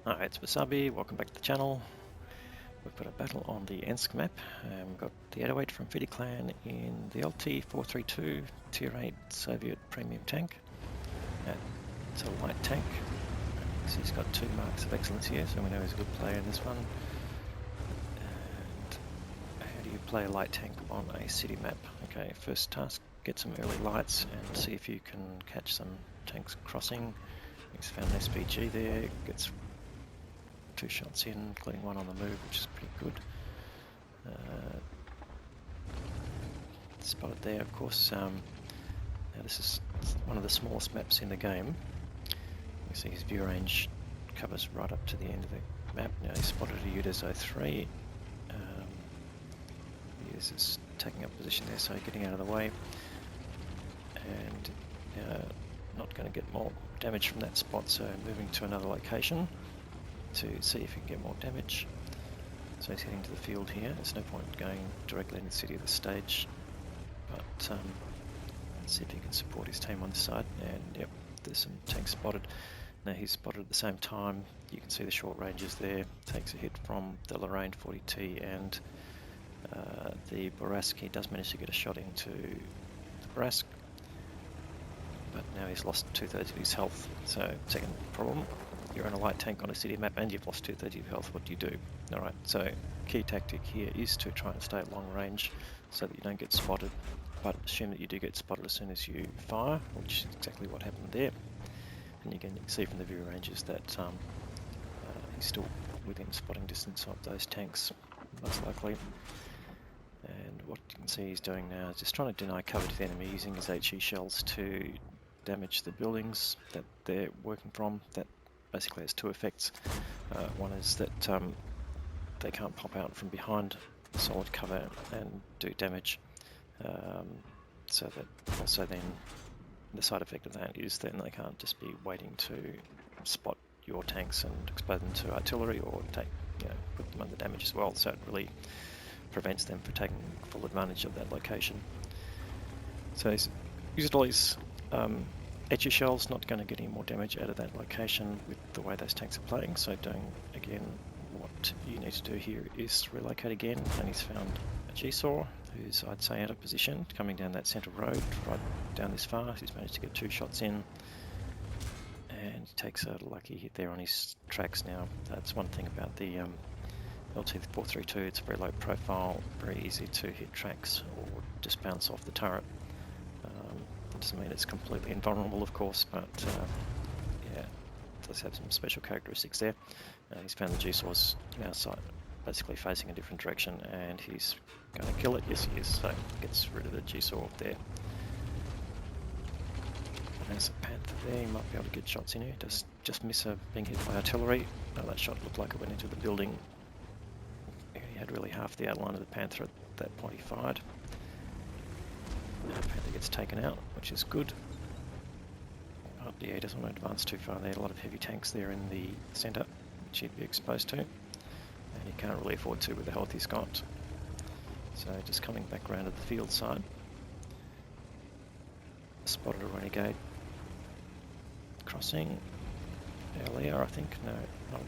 Hi, it's Wasabi, welcome back to the channel. We've got a battle on the Ensk map. We've got the 808 from Fiddy Clan in the LT-432 Tier 8 Soviet premium tank. It's a light tank. So he's got 2 marks of excellence here, so we know he's a good player in this one. And how do you play a light tank on a city map? Okay, first task, get some early lights and see if you can catch some tanks crossing. He's found an SPG there, gets 2 shots in, including 1 on the move, which is pretty good. Spotted there, of course. Now this is one of the smallest maps in the game. You see his view range covers right up to the end of the map. Now he's spotted a UDES-03. UDES is taking up position there, so getting out of the way. And not going to get more damage from that spot, so moving to another location to see if he can get more damage. So he's heading to the field here. There's no point going directly into the city at this stage, but let's see if he can support his team on this side. And yep, there's some tanks spotted. Now he's spotted at the same time. You can see the short ranges there. Takes a hit from the Lorraine 40T and the Borask. He does manage to get a shot into the Borask, but now he's lost 2/3 of his health. So second problem. You're in a light tank on a city map and you've lost 2/3 of your health. What do you do? Alright, so key tactic here is to try and stay at long range so that you don't get spotted, but assume that you do get spotted as soon as you fire, which is exactly what happened there. And you can see from the view ranges that he's still within spotting distance of those tanks, most likely. And what you can see he's doing now is just trying to deny cover to the enemy using his HE shells to damage the buildings that they're working from. That basically has 2 effects. One is that they can't pop out from behind solid cover and do damage. So that also then the side effect of that is then they can't just be waiting to spot your tanks and explode them to artillery or take, put them under damage as well. So it really prevents them from taking full advantage of that location. So he's used all his HE shells, not going to get any more damage out of that location with the way those tanks are playing. So doing again, what you need to do here is relocate again. And he's found a G-Saw who's, I'd say, out of position, coming down that central road right down this far. He's managed to get 2 shots in, and he takes a lucky hit there on his tracks. Now that's one thing about the LT-432, it's very low profile, very easy to hit tracks or just bounce off the turret. Doesn't mean it's completely invulnerable, of course, but yeah, it does have some special characteristics there. He's found the G-Saw's now basically facing a different direction, and he's going to kill it. Yes, he is. So gets rid of the G-Saw there. And there's a Panther there. He might be able to get shots in here. Does just miss being hit by artillery. No, that shot looked like it went into the building. He had really half the outline of the Panther at that point he fired. Panther gets taken out, which is good. But yeah, he doesn't want to advance too far there. A lot of heavy tanks there in the centre, which he'd be exposed to. And he can't really afford to with the health he's got. So just coming back around to the field side. Spotted a renegade crossing earlier, I think. No,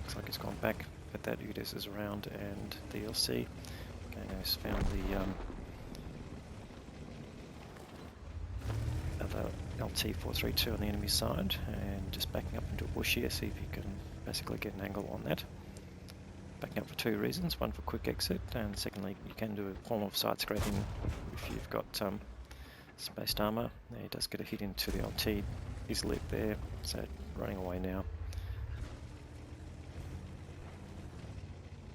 looks like he's gone back, but that UDES is around, and the DLC. Okay, now he's found the LT-432 on the enemy side, and just backing up into a bush here, see if you can basically get an angle on that. Backing up for 2 reasons: one for quick exit, and secondly you can do a form of side scraping if you've got spaced armour. Now he does get a hit into the LT, he's lit there, so running away now.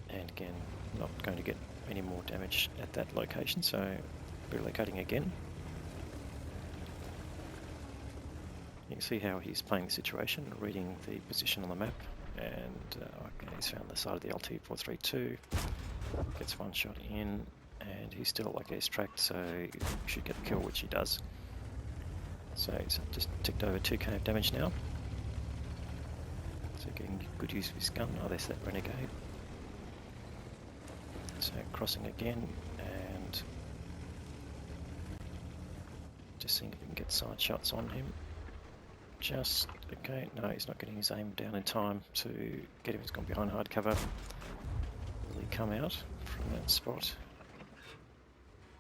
And again, not going to get any more damage at that location, so relocating again. You can see how he's playing the situation, reading the position on the map, and okay, he's found the side of the LT-432, gets 1 shot in, and he's still like he's tracked, so he should get a kill, which he does. So he's just ticked over 2k of damage now. So getting good use of his gun. Oh, there's that renegade. So crossing again, and just seeing if we can get side shots on him. Just Okay, no, he's not getting his aim down in time to get him. He's gone behind hard cover. Will he come out from that spot?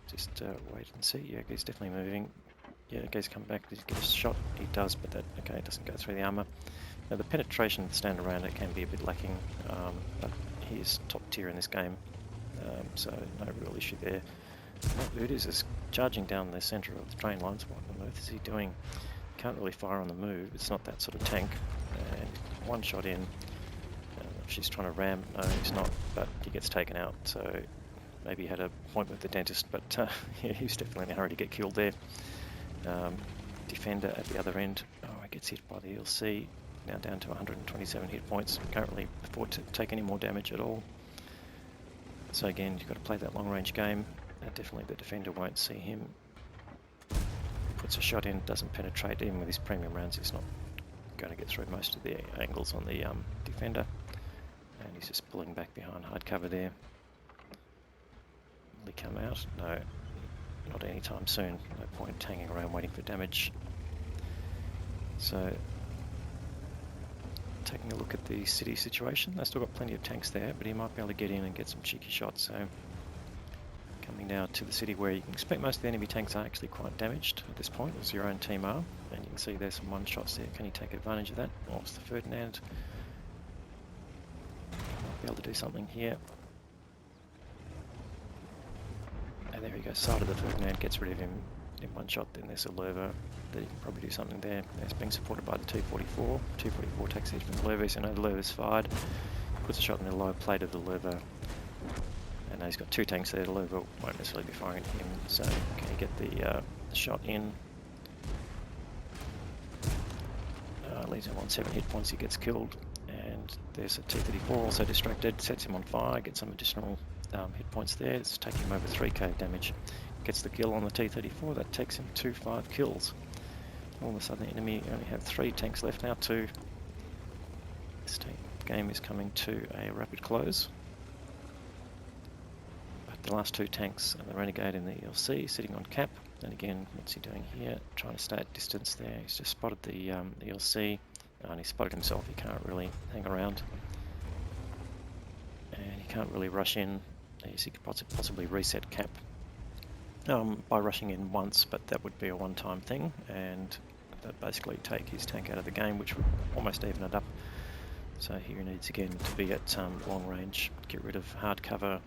Just wait and see. Yeah, he's definitely moving. Yeah, he's come back. Does he get a shot? He does, but that, okay, it doesn't go through the armour. Now the penetration stand around it can be a bit lacking, but he is top tier in this game, so no real issue there. What it is charging down the centre of the train lines. What on earth is he doing? Can't really fire on the move. It's not that sort of tank. And one shot in. She's trying to ram. No, he's not, but he gets taken out. So maybe he had a point with the dentist, but yeah, he was definitely in a hurry to get killed there. Defender at the other end. Oh, he gets hit by the ELC. Now down to 127 hit points. Can't really afford to take any more damage at all. So again, you've got to play that long-range game. Definitely the defender won't see him. Puts a shot in, doesn't penetrate. Even with his premium rounds, he's not going to get through most of the angles on the defender. And he's just pulling back behind hard cover there. Will he come out? No, not anytime soon. No point hanging around waiting for damage. So, taking a look at the city situation. They've still got plenty of tanks there, but he might be able to get in and get some cheeky shots. So, coming now to the city where you can expect most of the enemy tanks are actually quite damaged at this point, as your own team are. And you can see there's some one-shots there. Can he take advantage of that? Or it's the Ferdinand. Might be able to do something here. And there he goes, side of the Ferdinand, gets rid of him in one shot. Then there's a Lerva that you can probably do something there. It's being supported by the T-44. T-44 takes hit from the Lerva, so no, the Lerva's fired. Puts a shot in the low plate of the Lerva. And now he's got two tanks there. The Lerva won't necessarily be firing at him, so can he get the shot in? Leaves him on 7 hit points, he gets killed. And there's a T-34 also distracted, sets him on fire, gets some additional hit points there. It's taking him over 3k damage. Gets the kill on the T-34, that takes him to 5 kills. All of a sudden the enemy only have 3 tanks left now. This game is coming to a rapid close. But the last 2 tanks and the Renegade in the ELC sitting on cap. And again, what's he doing here? Trying to stay at distance there. He's just spotted the ELC. And he spotted himself. He can't really hang around. And he can't really rush in. He could possibly reset cap by rushing in once, but that would be a one-time thing. And that basically take his tank out of the game, which would almost even it up. So here he needs again to be at long range, get rid of hard cover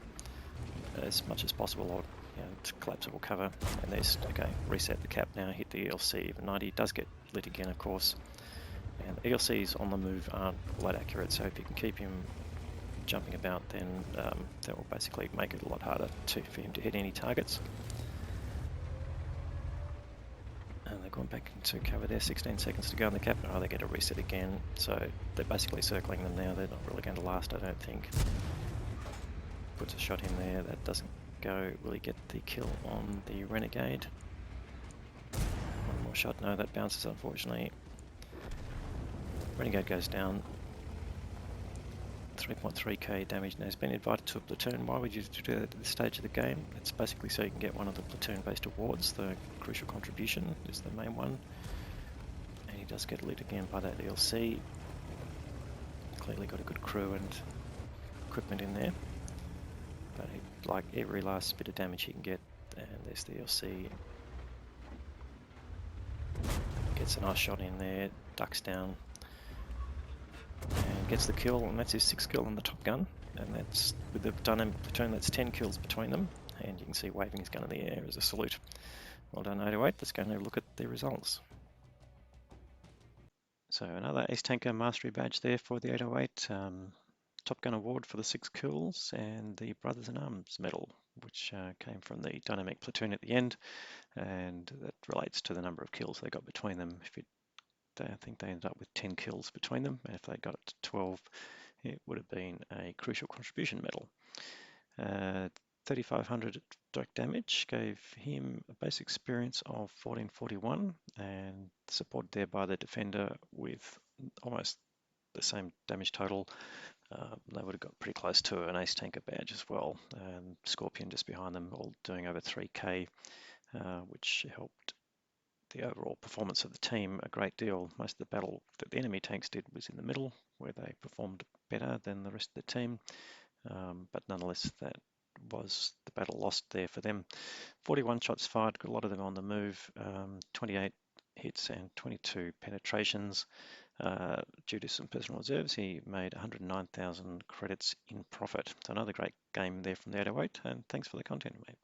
as much as possible, or collapsible cover. And there's, okay, reset the cap now, hit the ELC, even 90. Does get lit again, of course. And the ELCs on the move aren't all that accurate, so if you can keep him jumping about, then that will basically make it a lot harder for him to hit any targets. And they're going back into cover there, 16 seconds to go on the cap. Oh, they get a reset again, so they're basically circling them now. They're not really going to last, I don't think. Puts a shot in there, that doesn't go. Will he get the kill on the Renegade? One more shot, no, that bounces unfortunately. Renegade goes down. 3.3k damage. Now he's been invited to a platoon. Why would you do that at this stage of the game? It's basically so you can get one of the platoon-based awards. The crucial contribution is the main one. And he does get lit again by that ELC. Clearly got a good crew and equipment in there. But he, like every last bit of damage he can get, and there's the ELC. Gets a nice shot in there, ducks down. And gets the kill, and that's his 6th kill on the Top Gun. And that's with the dynamic platoon, that's 10 kills between them. And you can see waving his gun in the air as a salute. Well done, 808. Let's go and have a look at the results. So another Ace Tanker Mastery badge there for the 808. Top Gun Award for the 6 kills, and the Brothers in Arms medal, which came from the dynamic platoon at the end. And that relates to the number of kills they got between them. I think they ended up with 10 kills between them, and if they got it to 12, it would have been a crucial contribution medal. 3,500 direct damage gave him a base experience of 1441, and supported there by the defender with almost the same damage total. They would have got pretty close to an Ace Tanker badge as well. Scorpion just behind them, all doing over 3k, which helped the overall performance of the team a great deal. Most of the battle that the enemy tanks did was in the middle, where they performed better than the rest of the team. But nonetheless, that was the battle lost there for them. 41 shots fired, got a lot of them on the move, 28 hits and 22 penetrations. Due to some personal reserves, he made 109,000 credits in profit. So another great game there from the 808, and thanks for the content, mate.